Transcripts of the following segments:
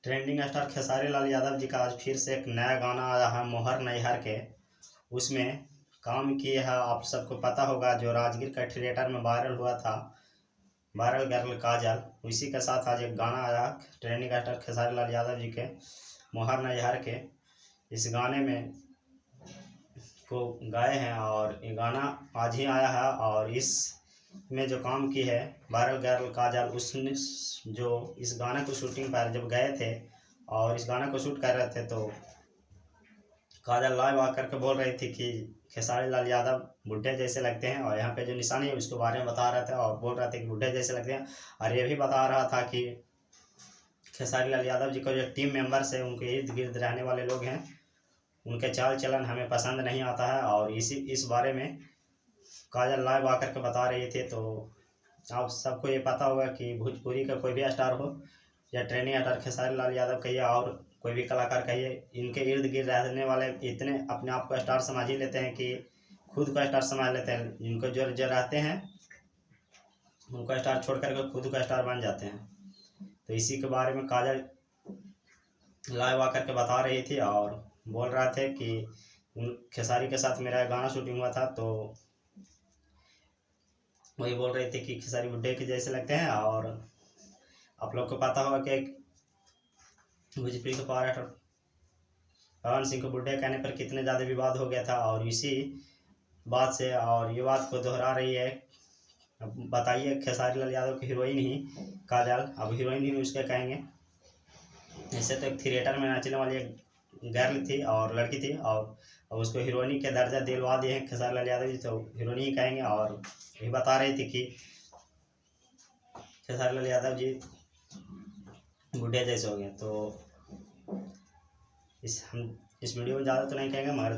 Trending star Khesari Lal Yadav ji का आज फिर से एक नया गाना आया है मोहर नैहर के। उसमें काम किए है, आप सबको पता होगा, जो राजगीर का थिएटर में वायरल हुआ था, वायरल गर्ल काजल। उसी के साथ आज एक गाना आया ट्रेंडिंग स्टार खेसारी लाल यादव जी के मोहर नैहर के। इस गाने में को गाए हैं और ये गाना आज ही आया है। और इस में जो काम की है वायरल गर्ल काजल, उसने जो इस गाने को शूटिंग पर जब गए थे और इस गाने को शूट कर रहे थे, तो काजल लाइव आकर के बोल रही थी कि खेसारी लाल यादव बुढ़े जैसे लगते हैं, और यहाँ पे जो निशानी है उसके बारे में बता रहे थे और बोल रहे थे कि बुढ़े जैसे लगते हैं। और ये भी बता रहा था कि खेसारी लाल यादव जी को जो टीम मेंबर्स है, उनके इर्द गिर्द रहने वाले लोग हैं, उनके चाल चलन हमें पसंद नहीं आता है। और इस बारे में काजल लाइव आकर के बता रही थे। तो आप सबको ये पता होगा कि भोजपुरी का कोई भी स्टार हो या ट्रेंडिंग स्टार खेसारी लाल यादव कहिए और कोई भी कलाकार कहिए, इनके इर्द गिर्द रहने वाले इतने अपने आप को स्टार समझ ही लेते हैं कि खुद को स्टार समझ लेते हैं। इनको जो जो रहते हैं उनको स्टार छोड़ करके खुद को स्टार बन जाते हैं। तो इसी के बारे में काजल लाइव आकर के बता रही थी और बोल रहा थे कि खेसारी के साथ मेरा गाना शूटिंग हुआ था, तो वही बोल रहे थे कि खेसारी बुड्ढे के जैसे लगते हैं। और आप लोग को पता होगा कि भोजपुरी के पावर एक्टर पवन सिंह को बुड्ढे कहने पर कितने ज़्यादा विवाद हो गया था, और इसी बात से और ये बात को दोहरा रही है। अब बताइए, खेसारी लाल यादव की हीरोइन ही काजल, अब हीरोइन ही उसके कहेंगे। ऐसे तो एक थिएटर में नाचने वाली एक गर्ल थी और लड़की थी, और उसको हीरोइनी के दर्जा दिलवा दिए हैं खेसारी लाल यादव जी, तो हीरोइन ही कहेंगे। और ये बता रही थी कि खेसारी लाल यादव जी बुढ़े जैसे हो गए। तो हम इस वीडियो में ज़्यादा तो नहीं कहेंगे, मगर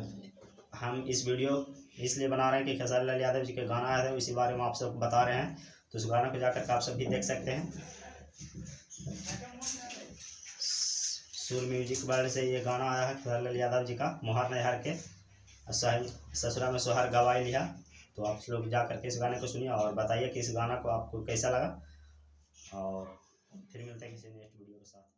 हम इस वीडियो इसलिए बना रहे हैं कि खेसारी लाल यादव जी के गाना आया था, इसी बारे में आप सबको बता रहे हैं। तो उस गाना को जाकर के आप सब भी देख सकते हैं। सुर म्यूजिक वाले से ये गाना आया है खेसारी लाल यादव जी का मोहर नैहर के। ससुरा में सोहर गवाई लिया। तो आप लोग जा करके इस गाने को सुनिए और बताइए कि इस गाना को आपको कैसा लगा। और फिर मिलते हैं किसी नेक्स्ट वीडियो के साथ।